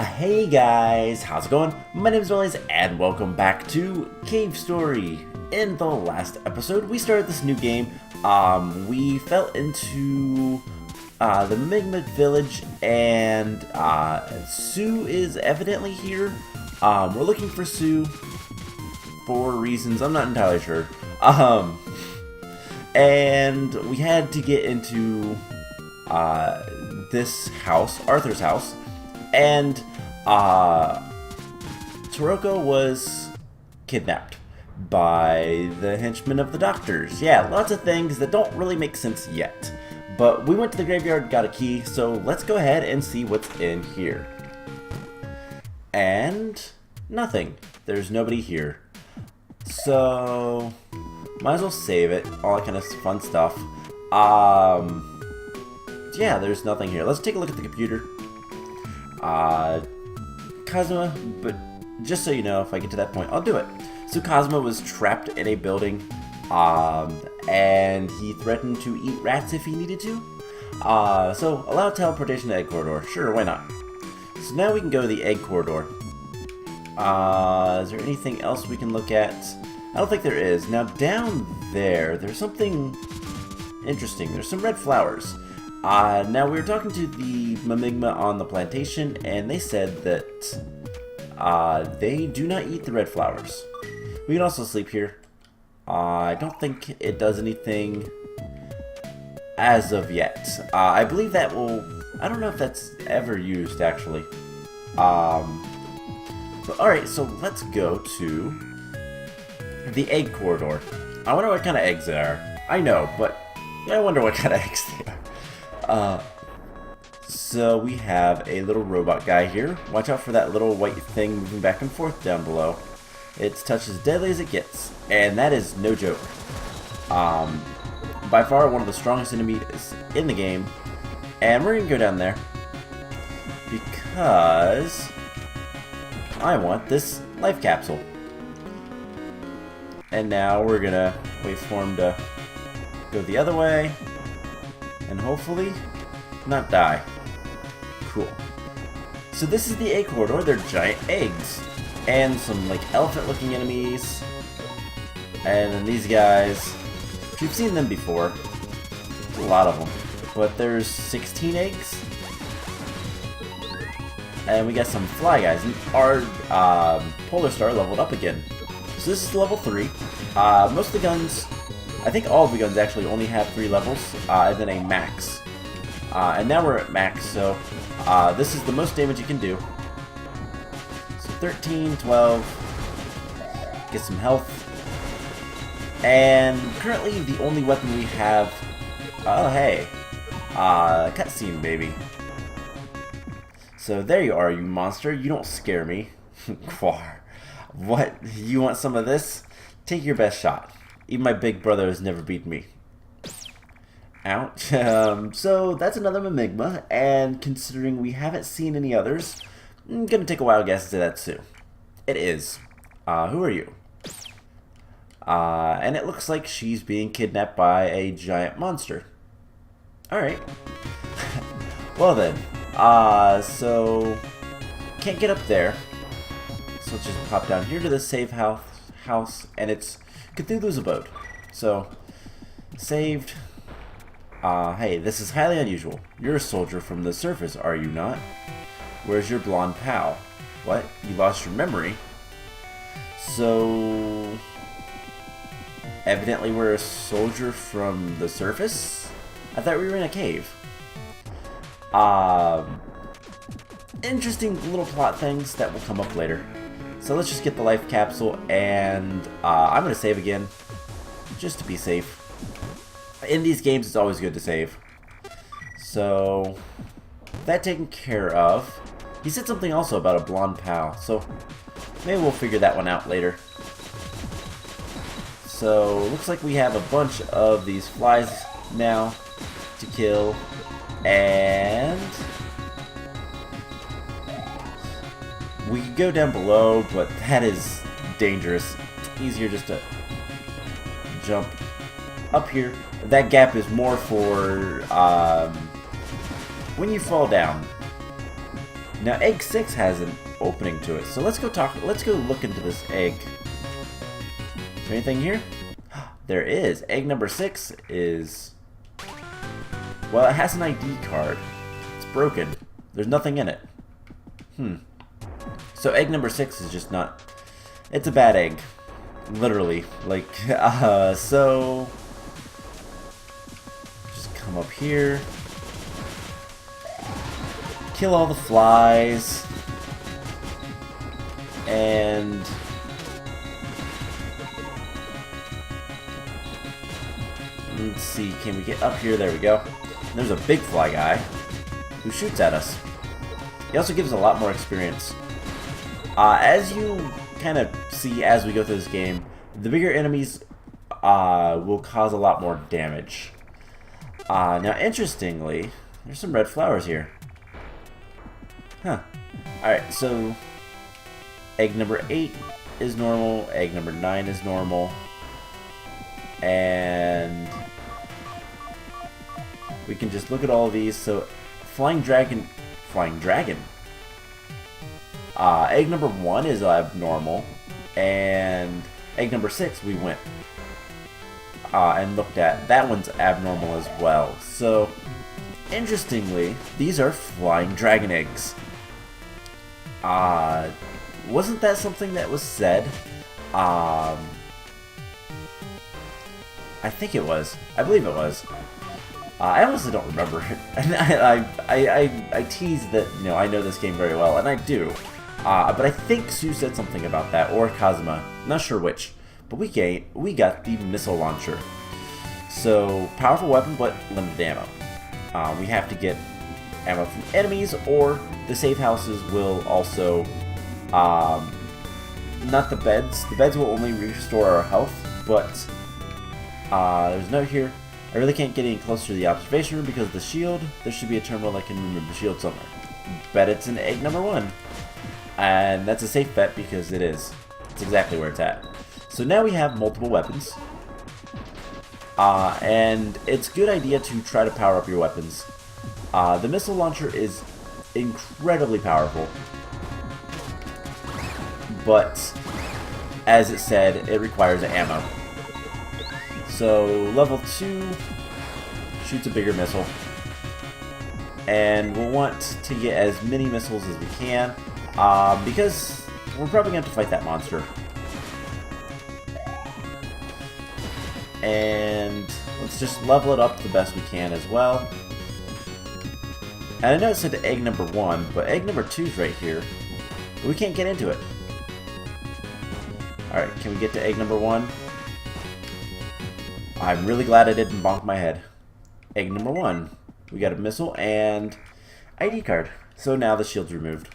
Hey guys, how's it going? My name is Willies and welcome back to Cave Story. In the last episode, we started this new game. We fell into the Mimiga village and Sue is evidently here. We're looking for Sue for reasons I'm not entirely sure. And we had to get into this house, Arthur's house. And Toroko was kidnapped by the henchmen of the doctors. Yeah, lots of things that don't really make sense yet. But we went to the graveyard, got a key, so let's go ahead and see what's in here. And nothing. There's nobody here. So might as well save it. All that kind of fun stuff. Yeah, there's nothing here. Let's take a look at the computer. Kazuma, but just so you know, if I get to that point, I'll do it. So Kazuma was trapped in a building, and he threatened to eat rats if he needed to. So allow teleportation to Egg Corridor. Sure, why not? So now we can go to the Egg Corridor. Is there anything else we can look at? I don't think there is. Now down there, there's something interesting. There's some red flowers. Now we were talking to the Mimiga on the plantation, and they said that they do not eat the red flowers. We can also sleep here. I don't think it does anything as of yet. I believe that will... I don't know if that's ever used, actually. But alright, so let's go to the Egg Corridor. I wonder what kind of eggs they are. I know, but I wonder what kind of eggs they are. So we have a little robot guy here. Watch out for that little white thing moving back and forth down below. It's touch as deadly as it gets, and that is no joke. By far one of the strongest enemies in the game, and we're gonna go down there because I want this life capsule. And now we're gonna wait for him to go the other way. And hopefully not die. Cool. So this is the Egg Corridor. They're giant eggs. And some like elephant looking enemies. And then these guys. We've seen them before. There's a lot of them. But there's 16 eggs. And we got some fly guys. And our Polar Star leveled up again. So this is level 3. Most of the guns... I think all of the guns actually only have 3 levels, and then a max. And now we're at max, so this is the most damage you can do. So 13, 12, get some health. And currently the only weapon we have... Oh, hey. Cutscene, baby. So there you are, you monster. You don't scare me. Quar. What? You want some of this? Take your best shot. Even my big brother has never beaten me. Ouch. So that's another Mimiga, and considering we haven't seen any others, I'm gonna take a wild guess to that too. It is. Who are you? And it looks like she's being kidnapped by a giant monster. Alright. Well then. So can't get up there. So let's just pop down here to the save house, and it's Cthulhu's abode. So, saved. Hey, this is highly unusual. You're a soldier from the surface, are you not? Where's your blonde pal? What? You lost your memory? So, evidently we're a soldier from the surface? I thought we were in a cave. Interesting little plot things that will come up later. So let's just get the life capsule, and I'm going to save again, just to be safe. In these games, it's always good to save. So, that taken care of. He said something also about a blonde pal, so maybe we'll figure that one out later. So, looks like we have a bunch of these flies now to kill, and... we could go down below, but that is dangerous. It's easier just to jump up here. That gap is more for when you fall down. Now egg 6 has an opening to it, so let's go look into this egg. Is there anything here? There is. Egg number 6 is... well, it has an ID card. It's broken. There's nothing in it. So egg number 6 is just not... it's a bad egg. Literally. Like, so... just come up here. Kill all the flies. And... let's see, can we get up here? There we go. And there's a big fly guy who shoots at us. He also gives a lot more experience. As you kind of see as we go through this game, the bigger enemies will cause a lot more damage. Now, interestingly, there's some red flowers here. Huh. Alright, so egg number 8 is normal, egg number 9 is normal, and we can just look at all of these. So flying dragon, egg number 1 is abnormal, and egg number 6 we went and looked at. That one's abnormal as well. So interestingly, these are flying dragon eggs. Wasn't that something that was said? I think it was. I believe it was. I honestly don't remember it. And I tease that, you know, I know this game very well, and I do. But I think Sue said something about that, or Kazuma. Not sure which. But we got the missile launcher. So, powerful weapon, but limited ammo. We have to get ammo from enemies, or the safe houses will also... not the beds. The beds will only restore our health, but... there's a note here. I really can't get any closer to the observation room because of the shield. There should be a terminal that can remove the shield somewhere. Bet it's in egg number 1. And that's a safe bet because it is. It's exactly where it's at. So now we have multiple weapons. And it's a good idea to try to power up your weapons. The missile launcher is incredibly powerful. But, as it said, it requires ammo. So, level 2 shoots a bigger missile. And we'll want to get as many missiles as we can, because we're probably going to have to fight that monster. And let's just level it up the best we can as well. And I know it said egg number 1, but egg number 2 is right here. But we can't get into it. Alright, can we get to egg number 1? I'm really glad I didn't bonk my head. Egg number 1. We got a missile and ID card. So now the shield's removed.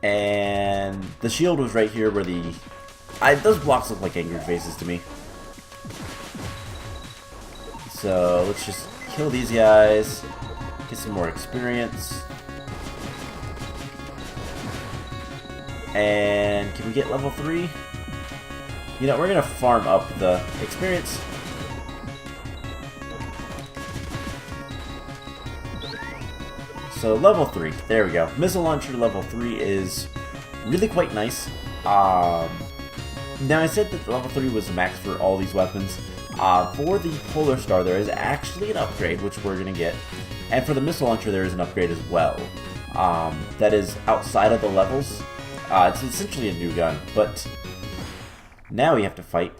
And the shield was right here where the... those blocks look like angry faces to me. So let's just kill these guys. Get some more experience. And can we get level 3? You know, we're going to farm up the experience. So, level 3. There we go. Missile launcher level 3 is really quite nice. Now, I said that level 3 was the max for all these weapons. For the Polar Star, there is actually an upgrade, which we're going to get. And for the missile launcher, there is an upgrade as well. That is outside of the levels. It's essentially a new gun, but... now we have to fight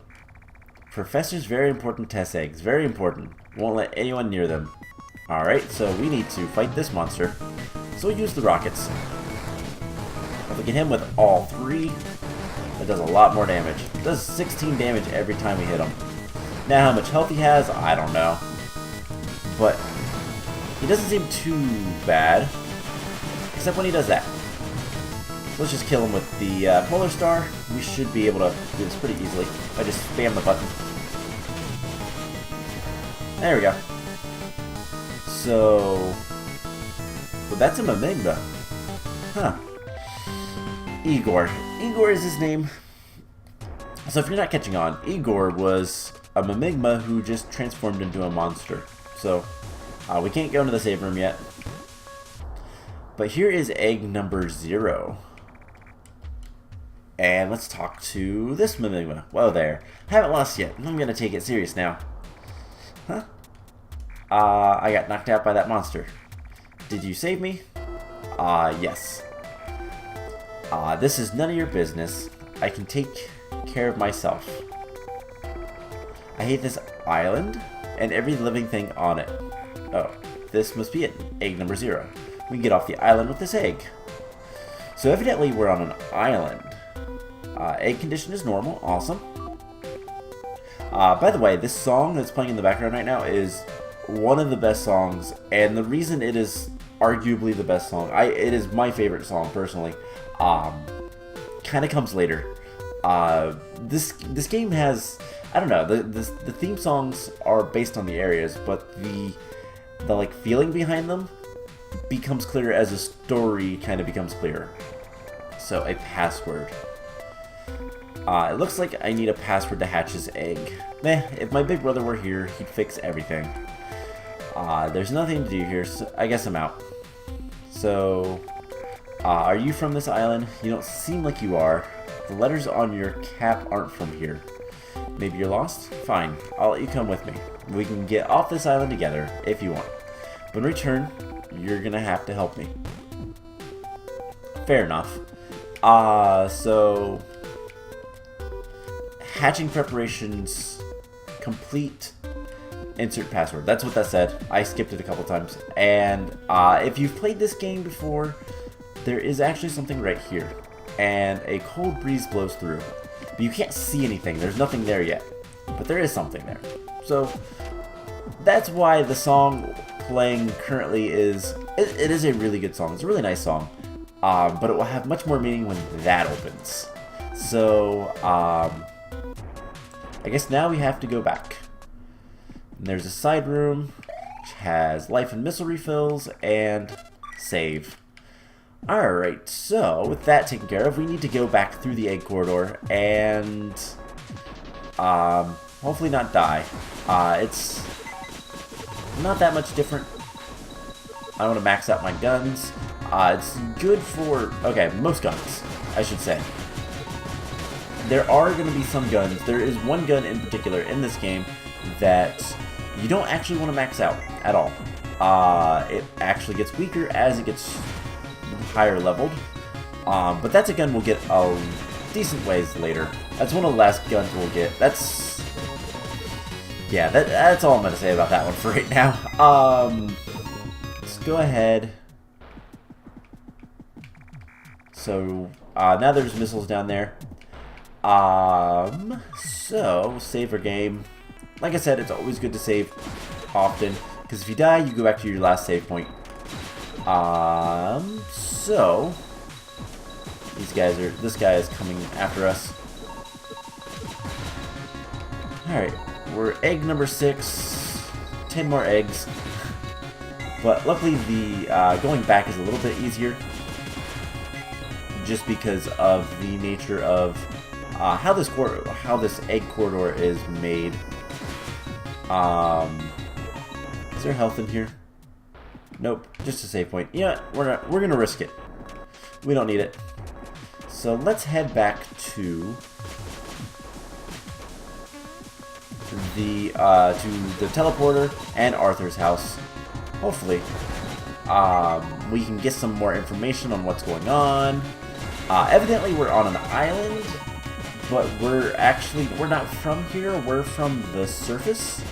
Professor's very important test eggs. Very important. Won't let anyone near them. Alright, so we need to fight this monster. So we'll use the rockets. If we can hit him with all 3, that does a lot more damage. It does 16 damage every time we hit him. Now how much health he has, I don't know. But he doesn't seem too bad. Except when he does that. Let's just kill him with the Polar Star. We should be able to do this pretty easily if I just spam the button. There we go. So... well, that's a Mimiga. Huh. Igor. Igor is his name. So if you're not catching on, Igor was a Mimiga who just transformed into a monster. So, we can't go into the save room yet. But here is egg number 0. And let's talk to this Mimiga. Whoa there. Haven't lost yet. I'm gonna take it serious now. Huh? I got knocked out by that monster. Did you save me? Yes. This is none of your business. I can take care of myself. I hate this island and every living thing on it. Oh, this must be it. Egg number 0. We can get off the island with this egg. So evidently we're on an island. Egg condition is normal. Awesome. By the way, this song that's playing in the background right now is one of the best songs, and the reason it is arguably the best song, it is my favorite song personally, kind of comes later. This game has, I don't know, the theme songs are based on the areas, but the like feeling behind them becomes clearer as the story kind of becomes clearer. So a password. It looks like I need a password to hatch his egg. Meh, if my big brother were here, he'd fix everything. There's nothing to do here, so I guess I'm out. So, are you from this island? You don't seem like you are. The letters on your cap aren't from here. Maybe you're lost? Fine, I'll let you come with me. We can get off this island together, if you want. But in return, you're gonna have to help me. Fair enough. So... hatching preparations complete. Insert password. That's what that said. I skipped it a couple times. And if you've played this game before, there is actually something right here. And a cold breeze blows through. But you can't see anything. There's nothing there yet. But there is something there. So that's why the song playing currently is... It is a really good song. It's a really nice song. But it will have much more meaning when that opens. So, I guess now we have to go back. And there's a side room, which has life and missile refills, and save. Alright, so with that taken care of, we need to go back through the egg corridor and hopefully not die. It's not that much different. I want to max out my guns. It's good for, okay, most guns, I should say. There are going to be some guns. There is one gun in particular in this game that you don't actually want to max out at all. It actually gets weaker as it gets higher leveled. But that's a gun we'll get a decent ways later. That's one of the last guns we'll get. That's... yeah, that's all I'm going to say about that one for right now. Let's go ahead. So, now there's missiles down there. So, save our game. Like I said, it's always good to save often, because if you die, you go back to your last save point. So, this guy is coming after us. Alright, we're egg number 6, 10 more eggs. But luckily the, going back is a little bit easier, just because of the nature of how this egg corridor is made. Is there health in here? Nope, just a save point. Yeah, we're gonna risk it. We don't need it. So let's head back to the teleporter and Arthur's house. Hopefully, we can get some more information on what's going on. Evidently, we're on an island, but we're not from here. We're from the surface.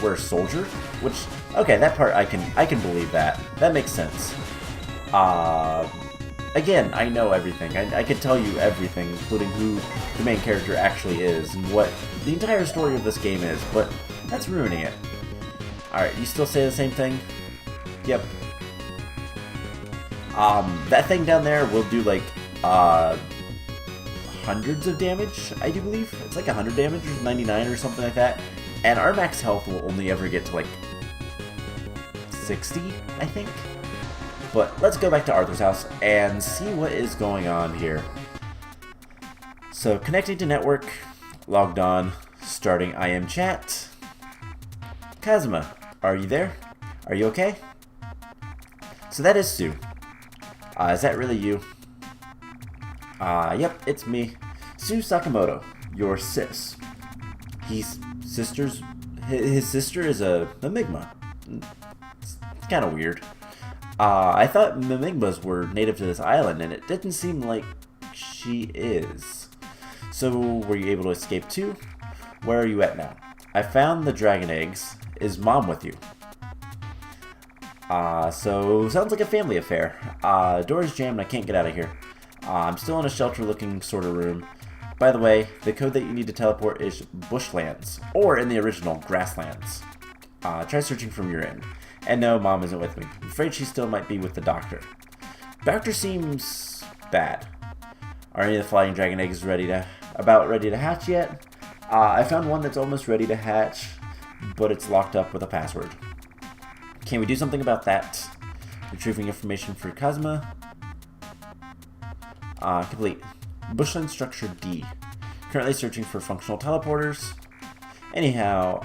We're a soldier, which, okay, that part I can believe that. That makes sense. Again, I know everything. I could tell you everything, including who the main character actually is and what the entire story of this game is, but that's ruining it. Alright, you still say the same thing? Yep. That thing down there will do, like, hundreds of damage, I do believe. It's like 100 damage or 99 or something like that. And our max health will only ever get to, like, 60, I think. But let's go back to Arthur's house and see what is going on here. So, connecting to network, logged on, starting IM chat. Kazuma, are you there? Are you okay? So that is Sue. Is that really you? Yep, it's me. Sue Sakamoto, your sis. His sister is a Mimigma. It's kind of weird. I thought Mimigmas were native to this island, and it didn't seem like she is. So, were you able to escape too? Where are you at now? I found the dragon eggs. Is Mom with you? So, sounds like a family affair. Door's jammed, I can't get out of here. I'm still in a shelter-looking sort of room. By the way, the code that you need to teleport is Bushlands, or in the original, Grasslands. Try searching from your end. And no, Mom isn't with me. I'm afraid she still might be with the doctor. Doctor seems bad. Are any of the flying dragon eggs about ready to hatch yet? I found one that's almost ready to hatch, but it's locked up with a password. Can we do something about that? Retrieving information for Kazuma. Complete. Bushland structure D. Currently searching for functional teleporters. Anyhow,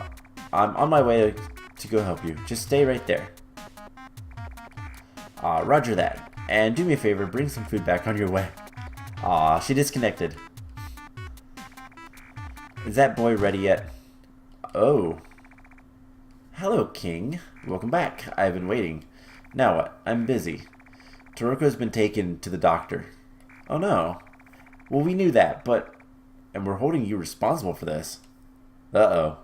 I'm on my way to go help you. Just stay right there. Roger that. And do me a favor, bring some food back on your way. She disconnected. Is that boy ready yet? Oh. Hello, King. Welcome back. I've been waiting. Now what? I'm busy. Toroko's been taken to the doctor. Oh no. Well, we knew that, but... And we're holding you responsible for this. Uh-oh.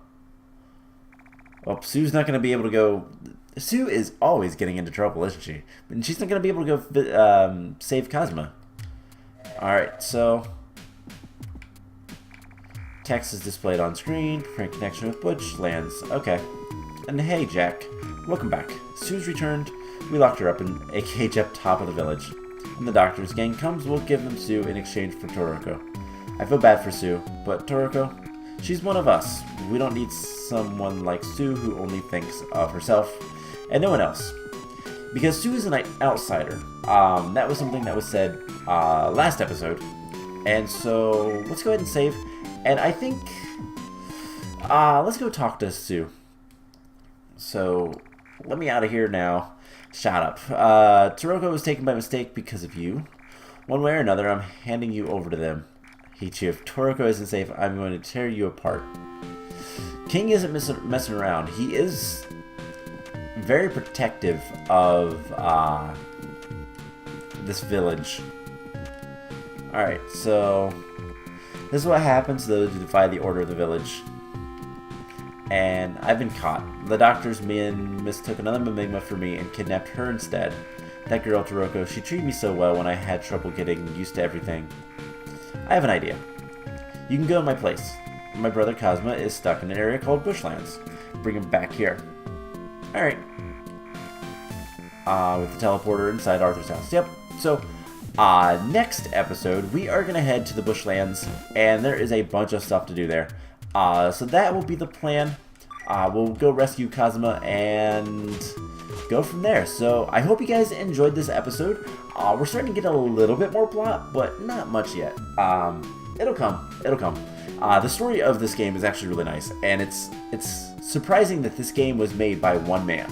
Well, Sue's not going to be able to go... Sue is always getting into trouble, isn't she? And she's not going to be able to go save Kazuma. Alright, so... Text is displayed on screen. Preparing connection with Bushlands. Okay. And hey, Jack. Welcome back. Sue's returned. We locked her up in a cage up top of the village. When the doctor's gang comes, we'll give them Sue in exchange for Toroko. I feel bad for Sue, but Toroko, she's one of us. We don't need someone like Sue who only thinks of herself and no one else. Because Sue is an outsider. That was something that was said last episode. And so, let's go ahead and save. And I think, let's go talk to Sue. So, let me out of here now. Shut up. Toroko was taken by mistake because of you. One way or another, I'm handing you over to them. Hichi, if Toroko isn't safe, I'm going to tear you apart. King isn't messing around. He is very protective of this village. Alright, so this is what happens to those who defy the order of the village. And I've been caught. The doctor's men mistook another Mimigma for me and kidnapped her instead. That girl, Toroko, she treated me so well when I had trouble getting used to everything. I have an idea. You can go to my place. My brother Kazuma is stuck in an area called Bushlands. Bring him back here. Alright. With the teleporter inside Arthur's house. Yep. So, next episode, we are going to head to the Bushlands, and there is a bunch of stuff to do there. So that will be the plan. We'll go rescue Kazuma and go from there. So I hope you guys enjoyed this episode. We're starting to get a little bit more plot, but not much yet. It'll come. It'll come. The story of this game is actually really nice, and it's surprising that this game was made by one man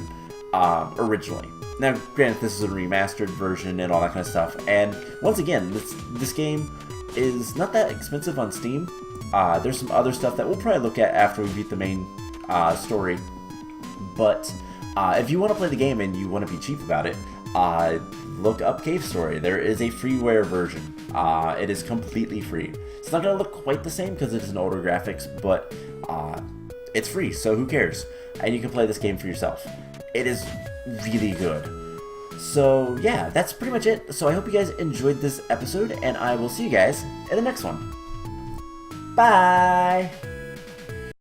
originally. Now, granted, this is a remastered version and all that kind of stuff. And once again, this game is not that expensive on Steam. There's some other stuff that we'll probably look at after we beat the main story. But if you want to play the game and you want to be cheap about it, look up Cave Story. There is a freeware version. It is completely free. It's not going to look quite the same because it is an older graphics, but it's free, so who cares? And you can play this game for yourself. It is really good. So yeah, that's pretty much it. So I hope you guys enjoyed this episode, and I will see you guys in the next one. Bye!